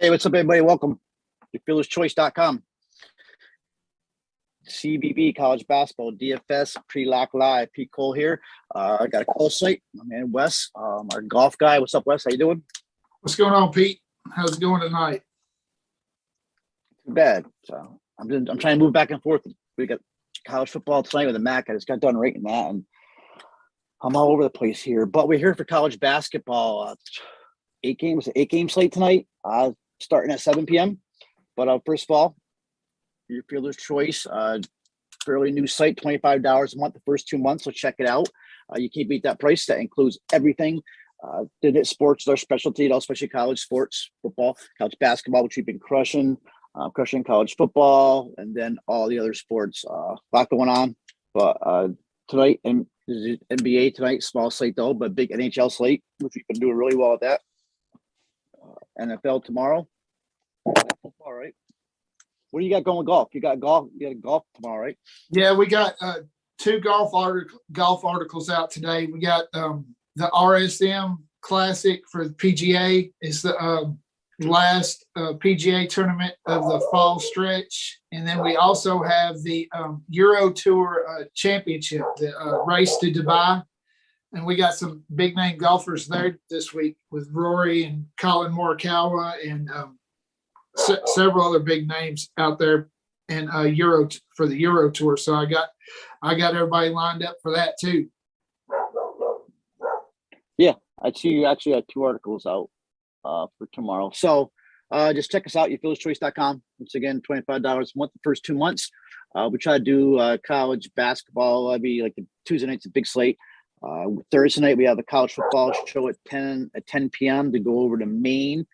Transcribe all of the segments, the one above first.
Hey, what's up, everybody? Welcome to FearlessChoice.com. Cbb College Basketball DFS pre-lock live. Pete Cole here. I got a call slate. My man Wes, our golf guy. What's up, Wes? How you doing? What's going on, Pete? How's it going tonight? Too bad. So I'm trying to move back and forth. We got college football tonight with the Mac. I just got done rating that, and I'm all over the place here. But we're here for college basketball. 8 game slate tonight. Starting at 7 p.m. But first of all, your Fielder's Choice, fairly new site, $25 a month the first 2 months, so check it out. You can't beat that price. That includes everything. Sports is our specialty, especially college sports, football, college basketball, which we've been crushing college football, and then all the other sports. A lot going on. But tonight, and NBA tonight, small slate though, but big NHL slate, which we've been doing really well at that. NFL tomorrow. All right. What do you got going golf? You got golf tomorrow, right? Yeah, we got 2 golf articles out today. We got the RSM Classic for the PGA. It's the last PGA tournament of the fall stretch. And then we also have the Euro Tour Championship, the race to Dubai. And we got some big name golfers there this week with Rory and Colin Morikawa and several other big names out there in Euro for the Euro Tour. So I got everybody lined up for that too. Yeah, I see you actually had 2 articles out for tomorrow. So just check us out, YourFearlessChoice.com. Once again, $25 a month the first 2 months. We try to do college basketball. That'd be like the Tuesday night's a big slate. Thursday night, we have a college football show at 10 p.m. to go over to Maine.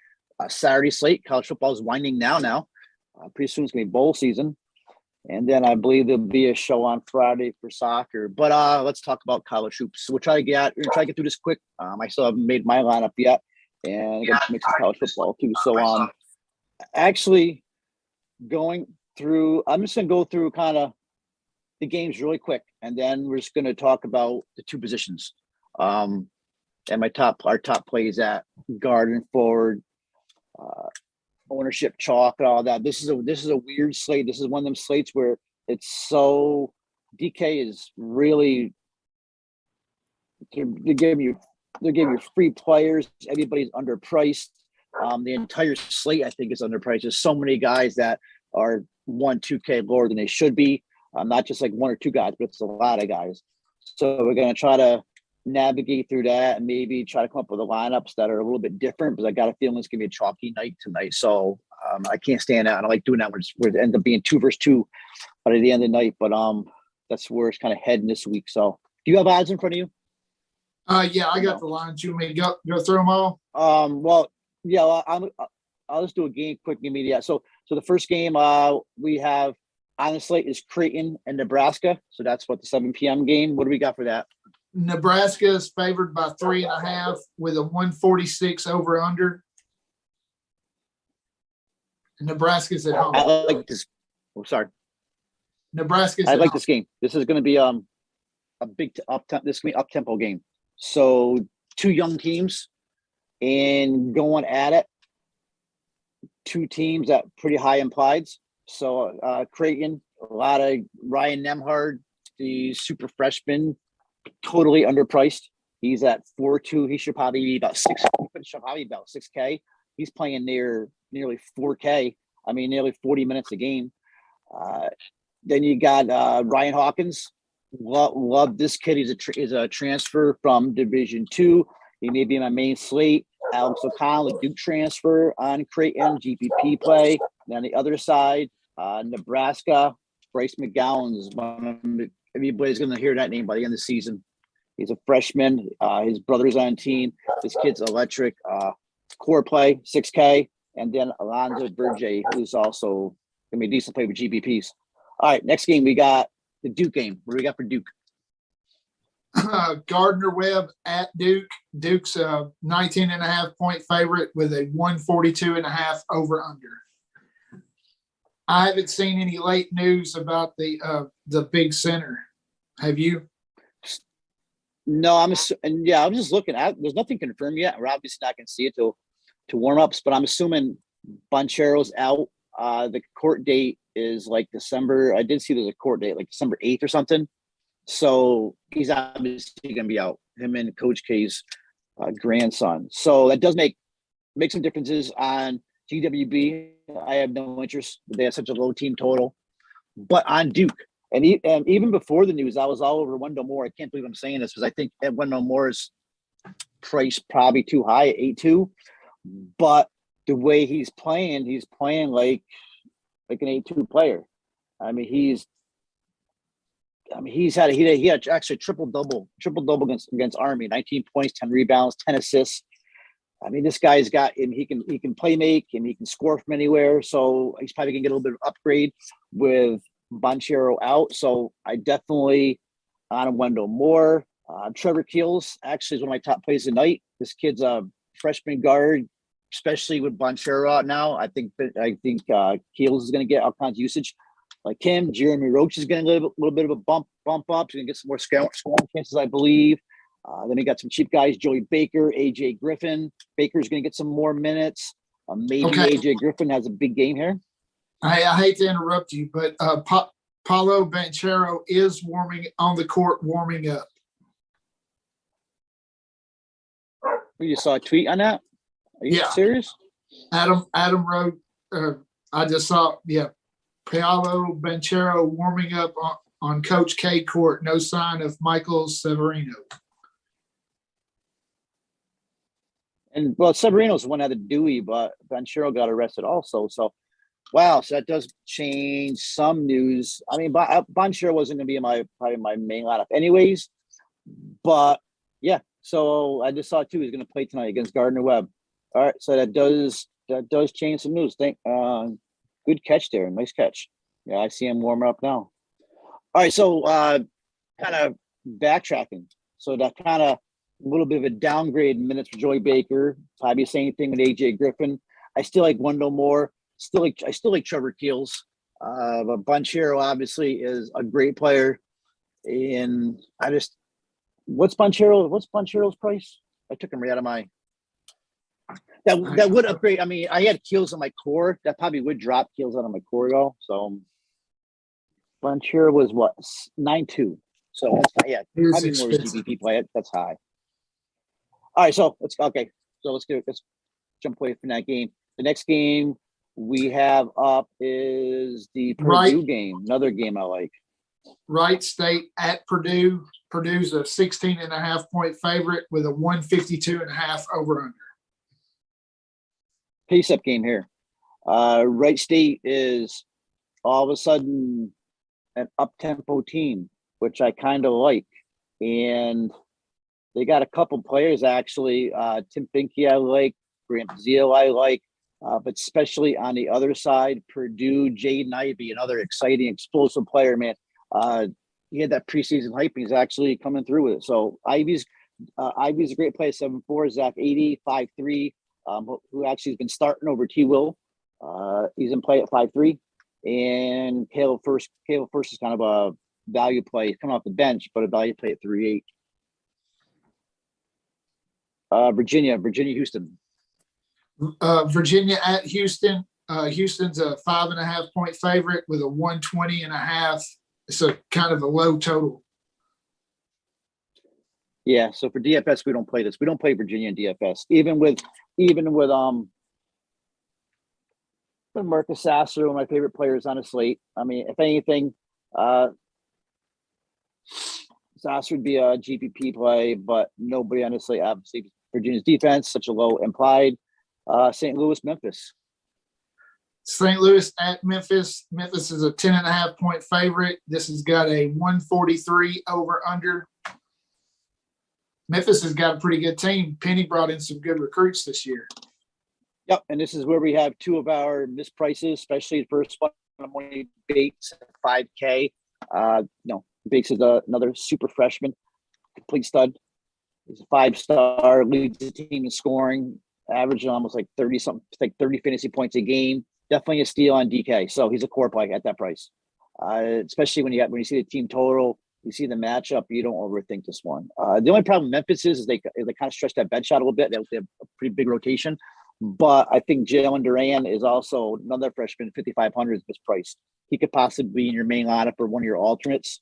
Saturday slate, college football is winding down now. Pretty soon it's going to be bowl season. And then I believe there'll be a show on Friday for soccer. But let's talk about college hoops. So we're going to try to get through this quick. I still haven't made my lineup yet. And I got to make some college football too. So actually going through, I'm just going to go through kind of the games really quick, and then we're just going to talk about the 2 positions. And our top plays at guard and forward, ownership chalk and all that. This is a weird slate. This is one of them slates where it's so DK is really they're giving you free players. Everybody's underpriced. The entire slate I think is underpriced. There's so many guys that are 1-2K lower than they should be. Not just like 1 or 2 guys, but it's a lot of guys. So we're going to try to navigate through that and maybe try to come up with the lineups that are a little bit different, because I got a feeling it's going to be a chalky night tonight. So I can't stand that. I don't like doing that where it ends up being 2 versus 2 at the end of the night. But that's where it's kind of heading this week. So do you have odds in front of you? Yeah, I got the lines. You want me to go through them all? Well, yeah, I'll just do a game quick and immediate. So the first game we have on the slate is Creighton and Nebraska. So that's what the 7 p.m. game. What do we got for that? Nebraska is favored by 3.5 with a 146 over under. Nebraska's at home. I like this. Oh, sorry. Nebraska's. I like this game. This is going to be a big up-tempo game. So 2 young teams and going at it. 2 teams at pretty high implieds. So Creighton, a lot of Ryan Nemhard, the super freshman, totally underpriced. He's at 4.2. He should probably be about 6. Probably about 6K. He's playing nearly 4K. I mean, nearly 40 minutes a game. Then you got Ryan Hawkins. Love this kid. He's a transfer from Division II. He may be in my main slate. Alex O'Connell, a Duke transfer on Creighton, GPP play. And on the other side, Nebraska, Bryce Mcgowan is everybody's going to hear that name by the end of the season. He's a freshman. His brother's on the team. This kid's electric. Core play, 6K. And then Alonzo Verde, who's also going to be a decent play with GPPs. All right, next game, we got the Duke game. What do we got for Duke? Gardner-Webb at Duke. Duke's a 19.5 point favorite with a 142.5 over under. I haven't seen any late news about the big center. Have you? No, I'm just looking at. There's nothing confirmed yet. We're obviously not going to see it till to warm ups, but I'm assuming Bonchero's out. The court date is like December. I did see there's a court date like December 8th or something. So he's obviously going to be out. Him and Coach K's grandson. So that does make some differences on GWB. I have no interest. They have such a low team total. But on Duke, and even before the news, I was all over Wendell Moore. I can't believe I'm saying this because I think Wendell Moore's price probably too high at 8-2. But the way he's playing like an 8-2 player. I mean, he had actually triple double against Army, 19 points, 10 rebounds, 10 assists. I mean, this guy's got him. He can play make and he can score from anywhere. So he's probably gonna get a little bit of upgrade with Bonchero out. So I definitely on Wendell Moore. Trevor Keels actually is one of my top plays tonight. This kid's a freshman guard, especially with Bonchero out now. I think Keels is going to get all kinds of usage. Like him, Jeremy Roach is getting a little bit of a bump up. He's going to get some more scoring chances, I believe. Then he got some cheap guys, Joey Baker, AJ Griffin. Baker's going to get some more minutes. Maybe Okay. AJ Griffin has a big game here. I hate to interrupt you, but Paulo Banchero is warming up. You saw a tweet on that? Are you serious? Adam wrote, I just saw, Paolo Banchero warming up on Coach K court. No sign of Michael Severino. And well, Severino's the one that had the Dewey, but Banchero got arrested also. So, wow. So that does change some news. I mean, Banchero wasn't going to be probably my main lineup anyways. But yeah, so I just saw too. He's going to play tonight against Gardner-Webb. All right, so that does change some news. Good catch there, nice catch. Yeah, I see him warming up now. All right, so kind of backtracking. So that kind of a little bit of a downgrade in minutes for Joey Baker. Probably the same thing with AJ Griffin. I still like Wendell Moore. I still like Trevor Keels. But Bonchero obviously is a great player. And what's Bonchero's price? I took him right out of my. That would upgrade. I mean, I had Keels on my core. That probably would drop Keels out of my core though. So Bonchero was what 9-2. So yeah, probably more GPP play. That's high. All right, so let's jump away from that game. The next game we have up is the Purdue game. Another game I like. Wright State at Purdue. Purdue's a 16.5 point favorite with a 152.5 over under. Pace up game here. Wright State is all of a sudden an up-tempo team, which I kind of like. And they got a couple players, actually. Tim Finke I like. Grant Zeal I like. But especially on the other side, Purdue, Jaden Ivey, another exciting, explosive player, man. He had that preseason hype. He's actually coming through with it. So Ivey's a great player, 7'4", Zach 80, 5'3", who actually has been starting over T. Will. He's in play at 5'3". And Caleb First is kind of a value play. He's coming off the bench, but a value play at 3'8". Virginia, Houston. Virginia at Houston. Houston's a 5.5 point favorite with a 120.5. It's a kind of a low total. Yeah, so for DFS, we don't play this. We don't play Virginia and DFS. Even with Marcus Sasser, one of my favorite players on a slate. I mean, if anything, Sasser would be a GPP play, but nobody on the slate. Obviously, Virginia's defense, such a low implied. St. Louis, Memphis. St. Louis at Memphis. Memphis is a 10.5 point favorite. This has got a 143 over under. Memphis has got a pretty good team. Penny brought in some good recruits this year. Yep, and this is where we have two of our misprices, especially the first one. I'm only Bates at 5K. Bates is another super freshman, complete stud. He's a 5-star, leads the team in scoring, averaging almost like 30 fantasy points a game. Definitely a steal on DK. So he's a core play at that price. Especially when you see the team total, you see the matchup, you don't overthink this one. The only problem with Memphis is they kind of stretch that bench out a little bit. They have a pretty big rotation. But I think Jalen Duran is also another freshman, 5,500 is mispriced. He could possibly be in your main lineup or one of your alternates.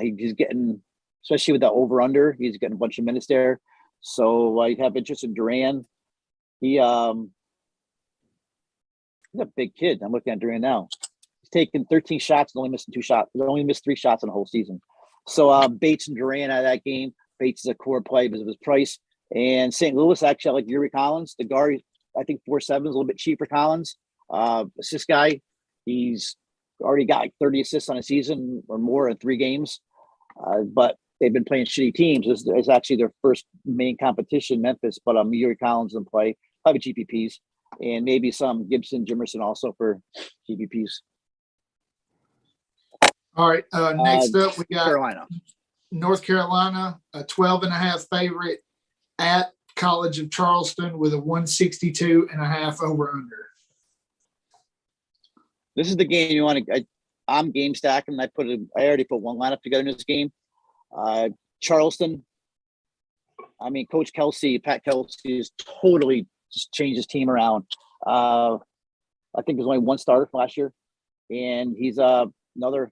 He's getting, especially with the over-under, he's getting a bunch of minutes there. So I have interest in Duran. He's a big kid. I'm looking at Duran now. He's taken 13 shots and only missing 2 shots. He's only missed 3 shots in the whole season. So Bates and Duran out of that game. Bates is a core play because of his price. And St. Louis, actually, I like Yuri Collins. The guard, I think 4.7 is a little bit cheap for Collins. Assist guy, he's already got like 30 assists on a season or more in 3 games. But they've been playing shitty teams. It's actually their first main competition, Memphis. But Yuri Collins in play, probably GPPs, and maybe some Gibson, Jimerson also for GPPs. All right. Next up, we got Carolina. North Carolina, a 12.5 favorite at College of Charleston with a 162.5 over under. This is the game you want to. I'm game stacking. I already put one lineup together in this game. Charleston. I mean, Coach Kelsey, Pat Kelsey, has totally just changed his team around. I think there's only one starter from last year, and he's another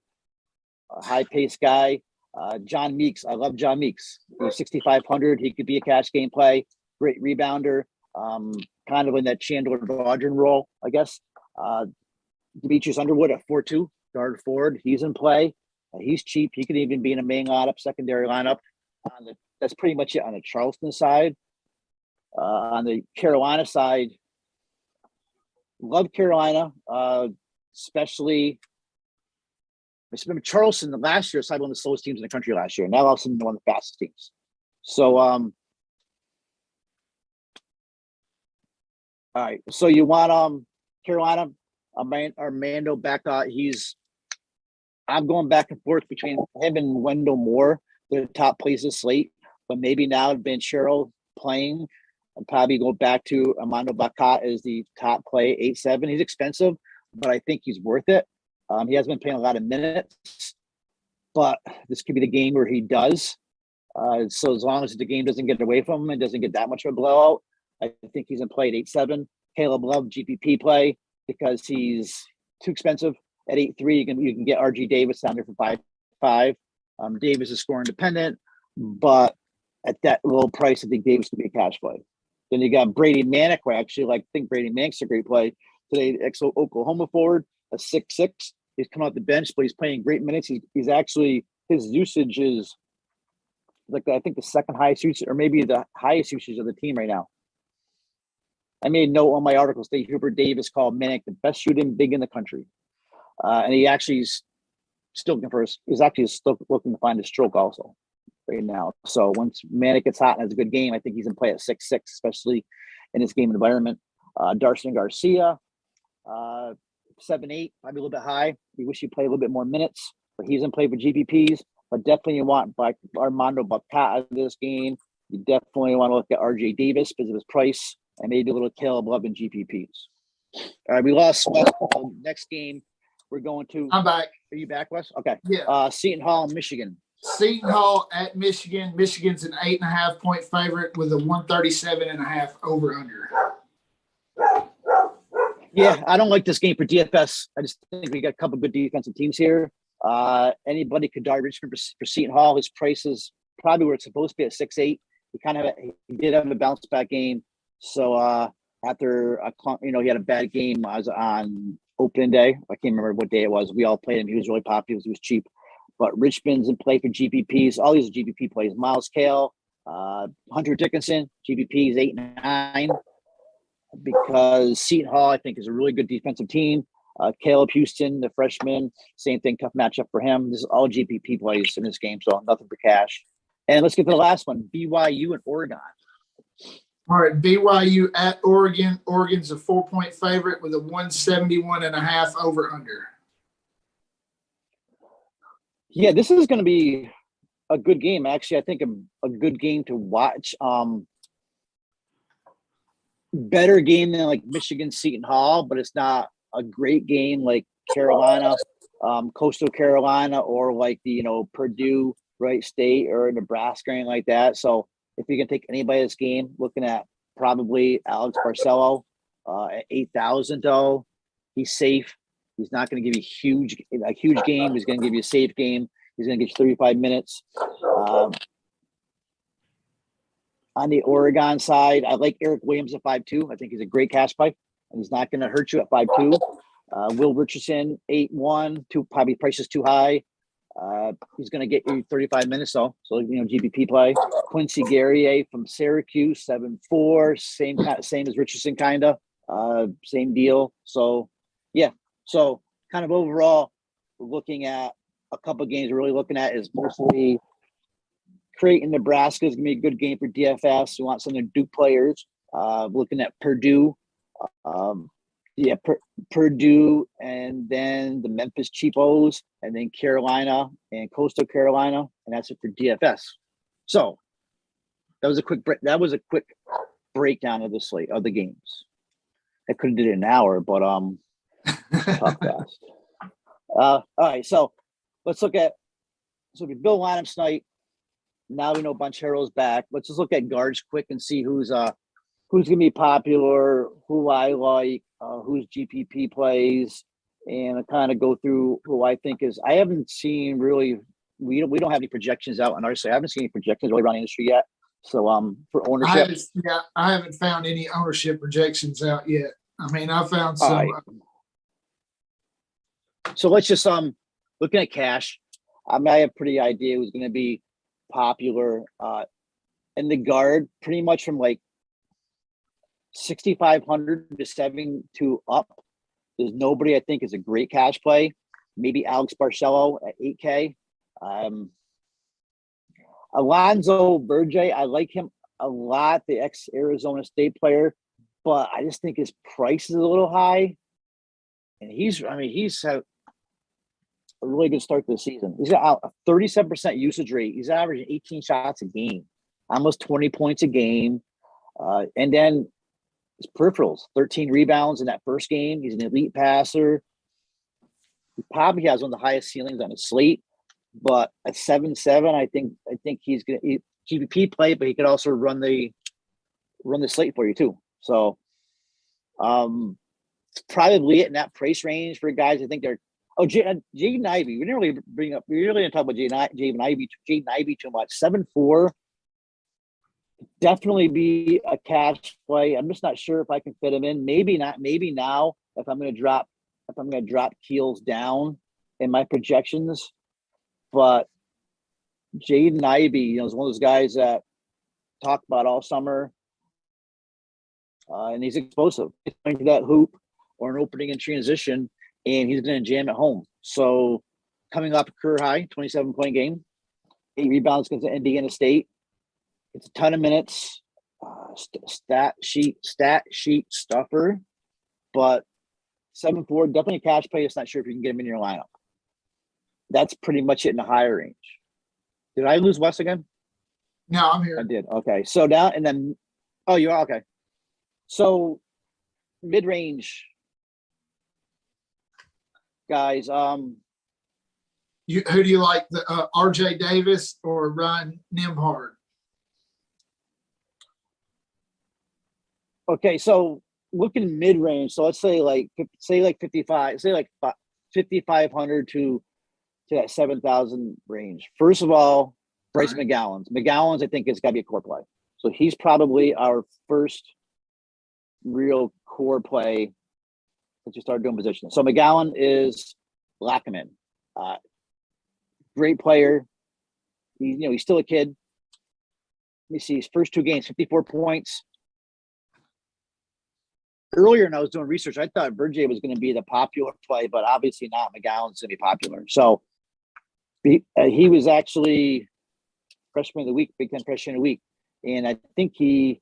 high-paced guy. John Meeks. I love John Meeks. He's 6,500. He could be a cash game play. Great rebounder. Kind of in that Chandler Vaudrin role, I guess. Demetrius Underwood at 4.2, guard forward. He's in play. He's cheap. He could even be in a main lineup, secondary lineup. That's pretty much it on the Charleston side. On the Carolina side, love Carolina, especially. Charleston last year was one of the slowest teams in the country last year. Now all of a sudden they're one of the fastest teams. So, all right. So you want Carolina, Armando Bacot. I'm going back and forth between him and Wendell Moore. They're the top plays this slate, but maybe now Banchero playing, I'd probably go back to Armando Bacot as the top play, 8.7. He's expensive, but I think he's worth it. He hasn't been playing a lot of minutes, but this could be the game where he does. So as long as the game doesn't get away from him and doesn't get that much of a blowout, I think he's in play at 8.7. Caleb Love GPP play because he's too expensive at 8.3. You can get RG Davis down there for 5.5. Davis is score independent, but at that low price, I think Davis could be a cash play. Then you got Brady Manick, where I actually think Brady Manick's a great play today. Oklahoma forward, a 6.6. He's come off the bench, but he's playing great minutes. He's actually, his usage is like, I think the second highest usage, or maybe the highest usage of the team right now. I made a note on my articles that Hubert Davis called Manick the best shooting big in the country. And he actually is still looking for he's actually still looking to find a stroke also right now. So once Manick gets hot and has a good game, I think he's in play at 6.6, especially in this game environment. Darcy Garcia, 7.8, probably a little bit high. We wish he played a little bit more minutes, but he's in play for GPPs. But definitely you want Armando Bacot out of this game. You definitely want to look at RJ Davis because of his price, and maybe a little Caleb Love in GPPs. All right, we lost Wes. Next game, we're going to. I'm back. Are you back, Wes? Okay. Yeah. Seton Hall, Michigan. Seton Hall at Michigan. Michigan's an 8.5 point favorite with a 137.5 over under. Yeah, I don't like this game for DFS. I just think we got a couple good defensive teams here. Anybody could die Richmond for Seton Hall. His price is probably where it's supposed to be at 6.8. He did have a bounce back game. So after he had a bad game. I was on opening day. I can't remember what day it was. We all played him. He was really popular. He was cheap. But Richmond's in play for GPPs. All these are GPP plays. Miles Kale, Hunter Dickinson, GPPs 8 and 9. Because Seton Hall, I think, is a really good defensive team. Caleb Houston, the freshman, same thing, tough matchup for him. This is all GPP plays in this game, so nothing for cash. And let's get to the last one, Byu and Oregon. All right, BYU at Oregon. Oregon's a 4-point favorite with a 171.5 over under. Yeah, this is going to be a good game. Actually, I think a good game to watch. Better game than like Michigan Seton Hall, but it's not a great game like Carolina, Coastal Carolina, or like the Purdue, Wright State, or Nebraska, or anything like that. So if you can take anybody this game, looking at probably Alex Barcelo, At 8,000 though, he's safe. He's not going to give you a huge game. He's going to give you a safe game. He's going to get you 35 minutes. On the Oregon side, I like Eric Williams at 5'2". I think he's a great cash play, and he's not going to hurt you at 5'2". Will Richardson, 8'1", probably price is too high. He's going to get you 35 minutes though. So, GPP play. Quincy Guerrier from Syracuse, 7'4", same as Richardson, kind of. Same deal. So, yeah. So, kind of overall, we're looking at a couple of games we're really looking at is mostly Creighton, Nebraska is going to be a good game for DFS. We want some of the Duke players. Looking at Purdue. Purdue, and then the Memphis Cheapos, and then Carolina and Coastal Carolina, and that's it for DFS. So that was a quick breakdown of the slate of the games. I could have did it in an hour, but talk fast. All right, so let's look at we build lineups tonight. Now we know Banchero's back. Let's just look at guards quick and see who's going to be popular, who I like, whose GPP plays, and I kind of go through who I think is. I haven't seen really. We don't have any projections out on our site. I haven't seen any projections really around the industry yet. So for ownership, I haven't found any ownership projections out yet. I mean, I found some. Right. So let's just looking at cash. I have a pretty idea who's going to be popular, and the guard pretty much from like 6,500 to 7 up. There's nobody I think is a great cash play. Maybe Alex Barcelo at 8K. Alonzo Verde, I like him a lot, the ex-Arizona State player, but I just think his price is a little high. And he's had a really good start to the season. He's got a 37% usage rate. He's averaging 18 shots a game, almost 20 points a game. And then his peripherals, 13 rebounds in that first game. He's an elite passer. He probably has one of the highest ceilings on his slate, but at 7-7, I think he's going to GPP play, but he could also run the slate for you too. So it's probably it in that price range for guys. I think they're Jaden Ivey. We really didn't talk about Jaden Ivey too much. 7'4". Definitely be a cash play. I'm just not sure if I can fit him in. Maybe not. Maybe now if I'm going to drop Keels down in my projections. But Jaden Ivey, is one of those guys that talked about all summer, and he's explosive. He's going to that hoop or an opening in transition, and he's going to jam at home. So coming off a career high, 27-point game, 8 rebounds against Indiana State. It's a ton of minutes, stat sheet stuffer, but 7'4", definitely a cash play. It's not sure if you can get him in your lineup. That's pretty much it in the higher range. Did I lose Wes again? No, I'm here. I did. Okay. So now, and then, oh, you are? Okay. So mid-range guys, who do you like, the RJ Davis or Ryan Nembhard? Okay, so looking mid-range, so let's say like 55, say like 5,500 to that 7,000 range. First of all, Bryce McGowan's I think has got to be a core play. So he's probably our first real core play that you start doing positioning. So McGowan is lock him in. Great player. He's still a kid. Let me see his first 2 games, 54 points. Earlier, when I was doing research, I thought Verde was going to be the popular play, but obviously not. McGowan's going to be popular. So he was actually freshman of the week, Big Ten freshman of the week. And I think he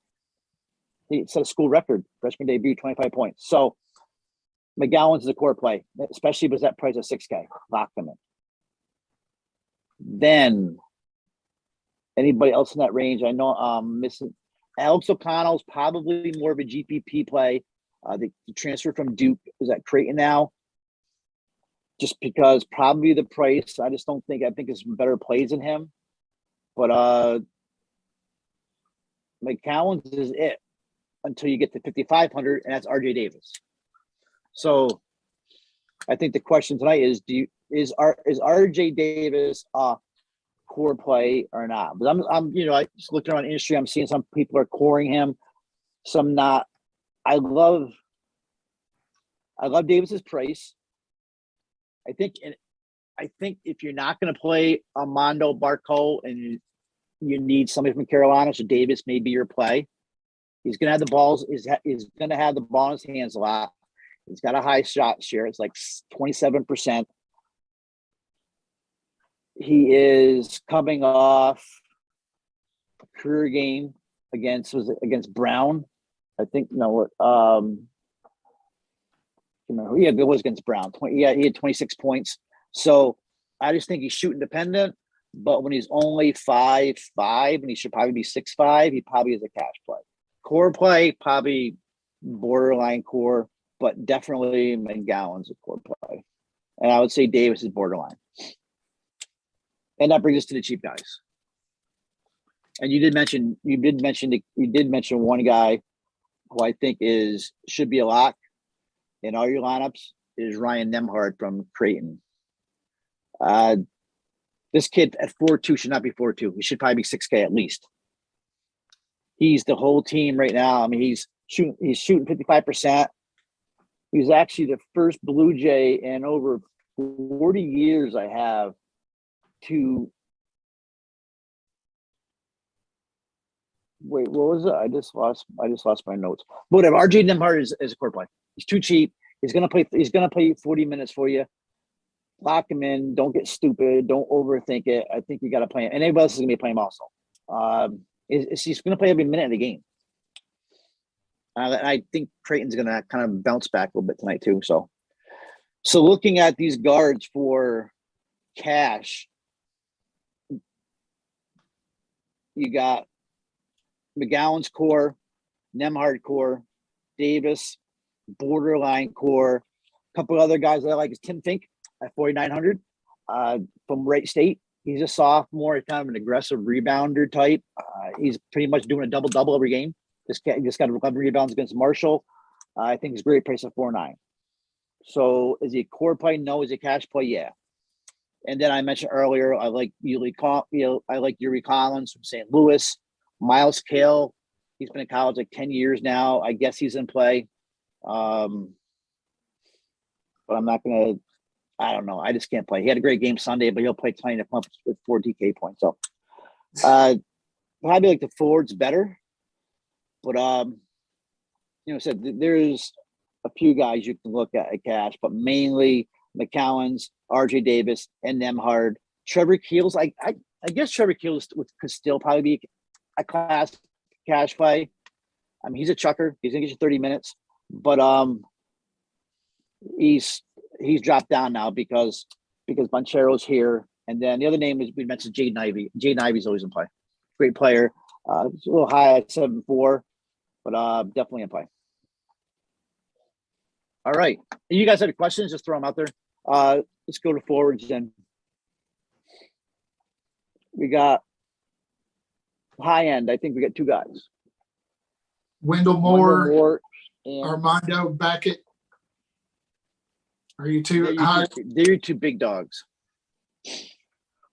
set a school record, freshman debut, 25 points. So McGowan's the core play, especially with that price of 6K. Lock them in. Then anybody else in that range? I know I'm missing. Alex O'Connell's probably more of a GPP play. The transfer from Duke is at Creighton now. Just because probably the price, I think there's some better plays in him. But McCown's is it. until you get to 5,500, and that's RJ Davis. So I think the question tonight is, is RJ Davis core play or not? But I'm I just looking around the industry, I'm seeing some people are coring him, some not. I love Davis's price. I think if you're not going to play Armando Barco and you need somebody from Carolina, so Davis may be your play. He's going to have the balls. Is going to have the ball in his hands a lot. He's got a high shot share. It's like 27%. He is coming off a career game against Brown. I think it was against Brown. He had 26 points. So I just think he's shooting dependent. But when he's only 5'5", and he should probably be 6'5", he probably is a cash play. Core play, probably borderline core, but definitely McGowan's a core play. And I would say Davis is borderline. And that brings us to the cheap guys. And you did mention one guy who I think should be a lock in all your lineups is Ryan Nembhard from Creighton. This kid at 4'2" should not be 4'2". He should probably be 6K at least. He's the whole team right now. I mean, he's shooting 55%. He's actually the first Blue Jay in over 40 years I have to wait. What was it? I just lost my notes. But whatever. RJ Nembhard is a core play. He's too cheap. He's gonna play 40 minutes for you. Lock him in. Don't get stupid. Don't overthink it. I think you got to play him. And anybody else is going to be playing him also. He's going to play every minute of the game. I think Creighton's going to kind of bounce back a little bit tonight too. So looking at these guards for cash, you got McGowan's core, Nembhard core, Davis, borderline core. A couple other guys that I like is Tim Fink at 4,900 from Wright State. He's a sophomore. He's kind of an aggressive rebounder type. He's pretty much doing a double-double every game. Just got 11 rebounds against Marshall. I think he's a great price at 4.9. So is he a core play? No. Is he a cash play? Yeah. And then I mentioned earlier, I like Yuri Collins from St. Louis. Miles Cale, he's been in college like 10 years now. I guess he's in play. But I'm not going to. I don't know. I just can't play. He had a great game Sunday, but he'll play tonight to come up with 4 DK points. So probably like the forwards better. But said there's a few guys you can look at cash, but mainly McCowan's, RJ Davis, and Nembhard. Trevor Keels. I guess Trevor Keels could still probably be a class cash play. I mean, he's a chucker. He's gonna get you 30 minutes, but he's dropped down now because Banchero's here. And then the other name is we mentioned Jaden Ivey. Jaden Ivey's always in play. Great player. It's a little high at 7.4, but definitely in play. All right. You guys have any questions? Just throw them out there. Let's go to forwards then. We got high end. I think we got 2 guys. Wendell Moore and Armando Beckett. Are you too high? They're your 2 big dogs.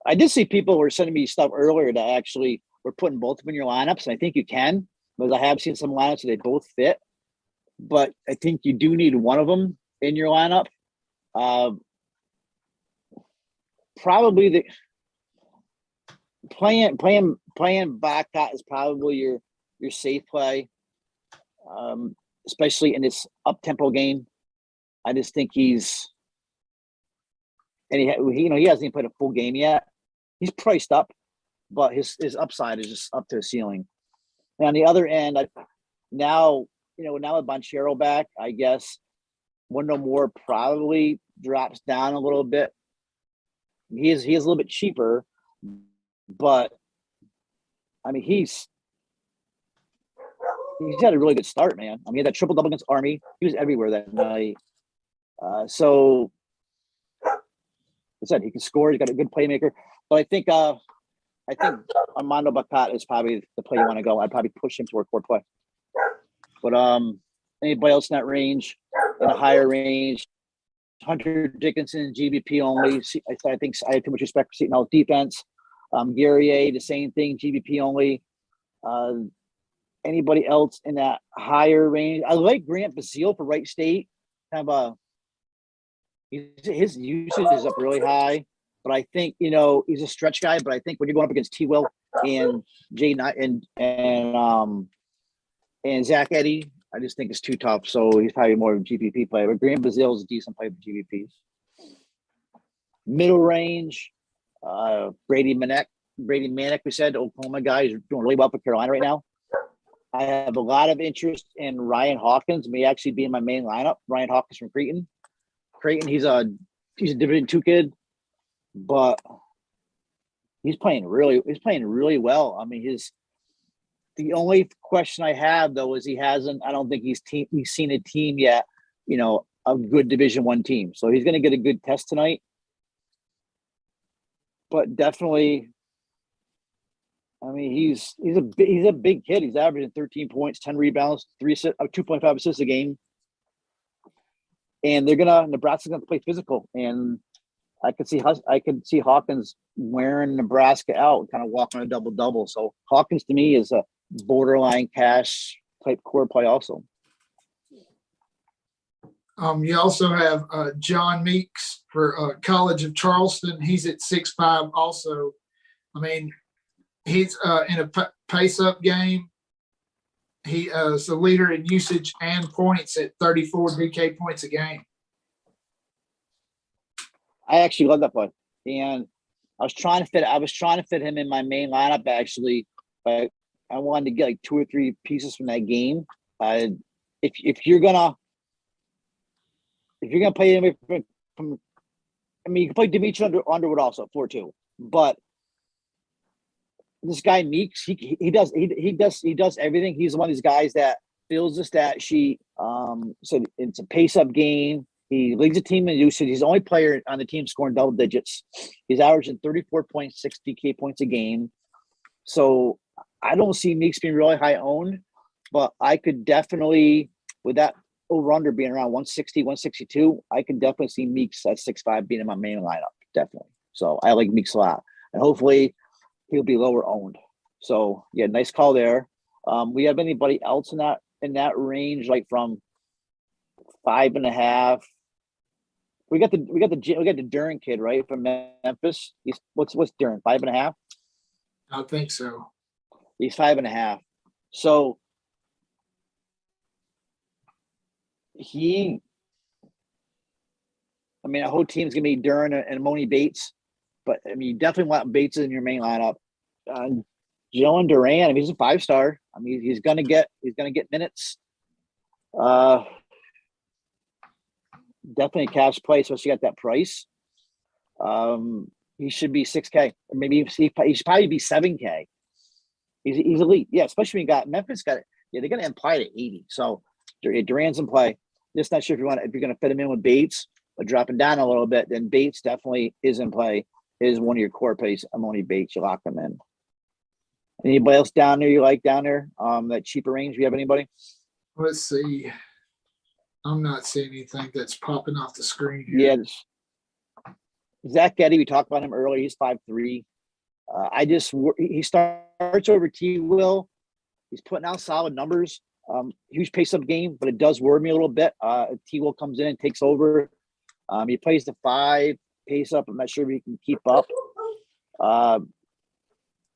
I did see people were sending me stuff earlier that actually were putting both of them in your lineups, and I think you can, because I have seen some lineups where they both fit. But I think you do need one of them in your lineup. Probably the playing Bacot is probably your safe play, especially in this up-tempo game. I just think he hasn't even played a full game yet. He's priced up, but his upside is just up to the ceiling. And on the other end, now with Banchero back, I guess Wendell Moore probably drops down a little bit. He is a little bit cheaper, but I mean he's had a really good start, man. I mean, he had that triple double against Army. He was everywhere that night. So I said he can score. He's got a good playmaker. But I think Armando Bacot is probably the play you want to go. I'd probably push him toward core play. But anybody else in that range, in a higher range, Hunter Dickinson, GBP only. I think I have too much respect for Seton defense. Gary A, the same thing, GBP only. Anybody else in that higher range? I like Grant Basile for Wright State. His usage is up really high, but I think he's a stretch guy. But I think when you're going up against T. Will and Jay Knight and Zach Eddy, I just think it's too tough. So he's probably more of a GPP player. But Grant Basile is a decent player for GPPs. Middle range, Brady Manek, we said, Oklahoma guy, is doing really well for Carolina right now. I have a lot of interest in Ryan Hawkins, may actually be in my main lineup. Ryan Hawkins from Creighton. He's a Division II kid, but he's playing really well. I mean, the only question I have though is I don't think he's seen a team yet, a good Division I team. So he's going to get a good test tonight. But definitely, I mean, he's a big kid. He's averaging 13 points, 10 rebounds, 2.5 assists a game. And Nebraska's gonna play physical. And I could see Hawkins wearing Nebraska out, kind of walking a double-double. So Hawkins to me is a borderline cash type core play also. You also have John Meeks for College of Charleston. He's at 6'5" also. I mean, he's in a pace-up game. He is the leader in usage and points at 34 DK points a game. I actually love that play. And I was trying to fit him in my main lineup actually, but I wanted to get like 2 or 3 pieces from that game. If you're gonna play him from, I mean, you can play Dimitri Underwood also at 4-2, but this guy Meeks, he does everything. He's one of these guys that fills the stat sheet. So it's a pace-up game. He leads the team in usage. He's the only player on the team scoring double digits. He's averaging 34.6 DK points a game. So I don't see Meeks being really high owned, but I could definitely, with that over-under being around 160, 162, I could definitely see Meeks at 6'5" being in my main lineup, definitely. So I like Meeks a lot. And hopefully he'll be lower owned. So yeah, nice call there. We have anybody else in that range, like from 5.5? We got the Duran kid, right, from Memphis. He's what's Duran, 5.5? I think so. He's 5.5. So a whole team's gonna be Duran and Moni Bates, but I mean, you definitely want Bates in your main lineup. Jalen Duran, I mean, he's a 5-star. I mean, he's gonna get minutes. Definitely a cash play, especially at that price. He should be 6K, or maybe he should probably be 7K. He's elite, yeah. Especially when you got Memphis got it. Yeah, they're gonna imply to 80. So Duran's in play. Just not sure if you're gonna fit him in with Bates or dropping down a little bit. Then Bates definitely is in play. Is one of your core plays. Amoni Bates, you lock him in. Anybody else down there you like down there? That cheaper range. Do you have anybody? Let's see. I'm not seeing anything that's popping off the screen here. Yeah. Zach Eddy, we talked about him earlier. He's 5'3". He starts over T. Will. He's putting out solid numbers. Huge pace-up game, but it does worry me a little bit. T. Will comes in and takes over. He plays the 5 pace-up. I'm not sure if he can keep up. Yeah,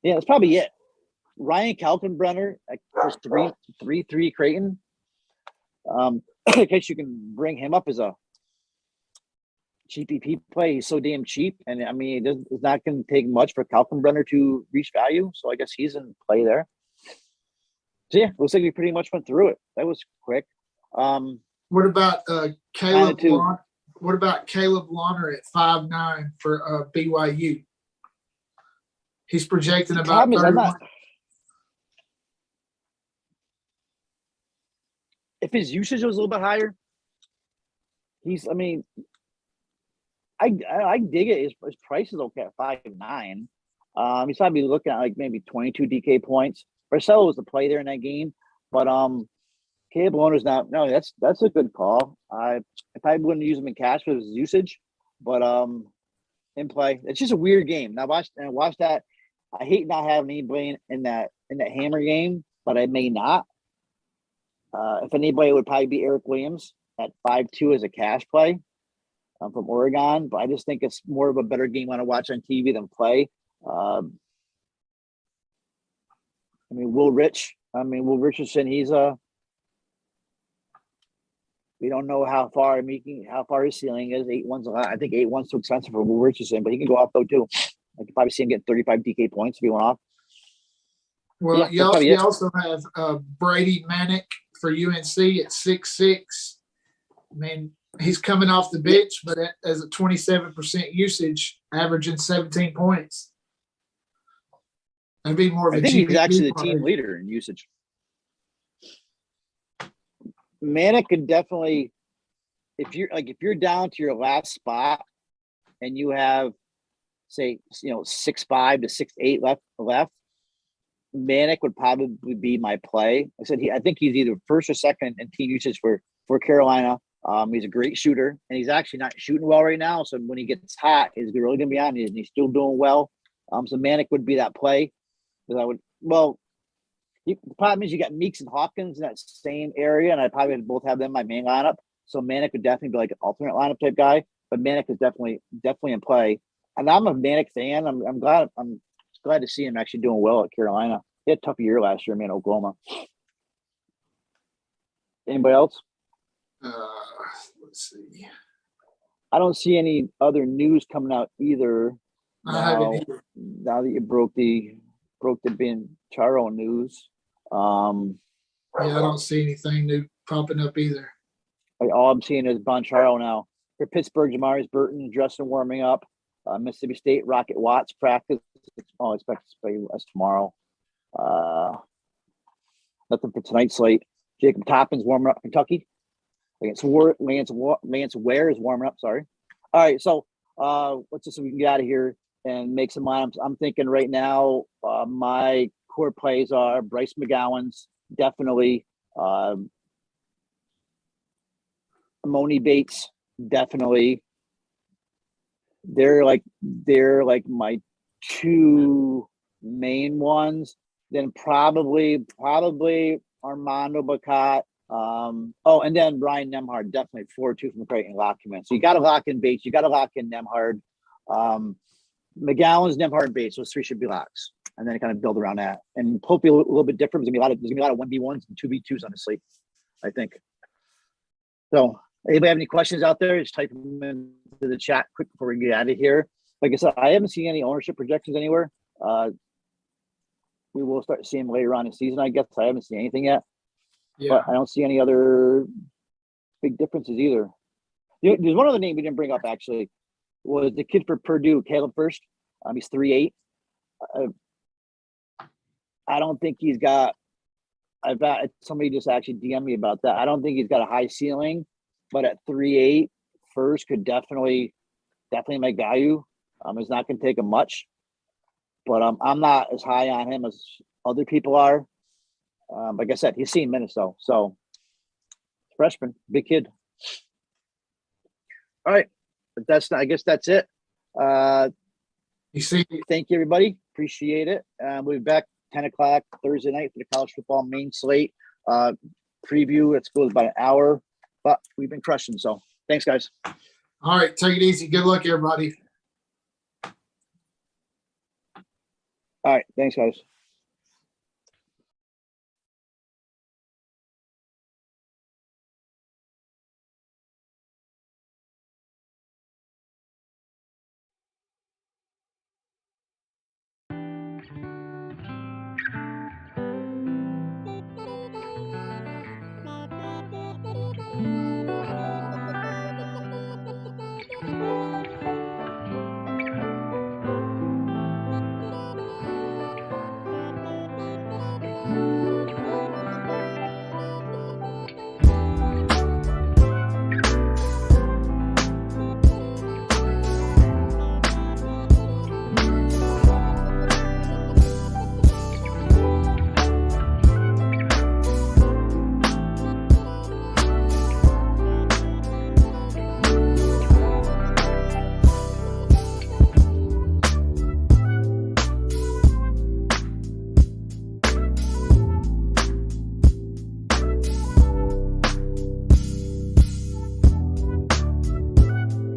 that's probably it. Ryan Kaltenbrenner at 3-3 Creighton. In case you can bring him up as a GPP play. He's so damn cheap. And I mean, it's not going to take much for Kaltenbrenner to reach value. So I guess he's in play there. So yeah, looks like we pretty much went through it. That was quick. What about Caleb? What about Caleb Launer at 5'9" for BYU? He's projecting about 31. If his usage was a little bit higher, I dig it. His price is okay at 5'9". He's probably looking at like maybe 22 DK points. Barcelo was the play there in that game, but Caleb Lohner's not. No, that's a good call. I probably wouldn't use him in cash for his usage, but in play, it's just a weird game. Now watch that. I hate not having anybody in that hammer game, but I may not. If anybody, it would probably be Eric Williams at 5-2 as a cash play from Oregon, but I just think it's more of a better game I want to watch on TV than play. Will Richardson, we don't know how far his ceiling is. 8-1's a lot. I think 8-1's too expensive for Will Richardson, but he can go off though too. I could probably see him getting 35 DK points if he went off. Well, you also have Brady Manick for UNC at 6'6". I mean, he's coming off the bench, but as a 27% usage, averaging 17 points. That'd be more of a I think he's actually the team player. leader in usage. Manick could definitely, if you're down to your last spot and you have, say, 6'5" to 6'8" left, Manick would probably be my play. I think he's either first or second in team usage for Carolina. He's a great shooter, and he's actually not shooting well right now. So when he gets hot, he's really going to be on. And he's still doing well. So Manick would be that play. Because the problem is you got Meeks and Hawkins in that same area, and I probably would both have them in my main lineup. So Manick would definitely be like an alternate lineup type guy, but Manick is definitely in play. And I'm a Manick fan. I'm glad to see him actually doing well at Carolina. He had a tough year last year, Oklahoma. Anybody else? Let's see. I don't see any other news coming out either. Now that you broke the Ben Charo news. I don't see anything new popping up either. All I'm seeing is Boncharo now. For Pittsburgh, Jamarius Burton dressed and warming up. Mississippi State, Rocket Watts practice. Expected to play us tomorrow. Nothing for tonight's slate. Jacob Toppin's warming up Kentucky. Lance Ware is warming up. Sorry. All right, so let's just so we can get out of here and make some lineups. I'm thinking right now my core plays are Bryce McGowan's definitely. Moni Bates definitely. They're like my two main ones. Then probably Armando Bacot. And then Ryan Nemhard, definitely 4-2 from Creighton, lock him in. So you got to lock in Bates. You got to lock in Nemhard. McGowan's, Nemhard, and Bates. Those three should be locks. And then kind of build around that. And hopefully a little bit different. There's going to be a lot of 1v1s and 2v2s, honestly, I think. So anybody have any questions out there? Just type them into the chat quick before we get out of here. Like I said, I haven't seen any ownership projections anywhere. We will start seeing later on in the season, I guess. I haven't seen anything yet. Yeah. But I don't see any other big differences either. There's one other name we didn't bring up, actually, was the kid for Purdue, Caleb First. He's 3'8". I don't think he's got – somebody just actually DM'd me about that. I don't think he's got a high ceiling, but at 3'8", First could definitely make value. It's not going to take him much. But I'm not as high on him as other people are. Like I said, he's seen minutes though. So freshman, big kid. All right. But I guess that's it. Thank you, everybody. Appreciate it. We'll be back 10 o'clock Thursday night for the college football main slate. Preview. It's goes about an hour, but we've been crushing. So thanks, guys. All right. Take it easy. Good luck, everybody. All right. Thanks, guys.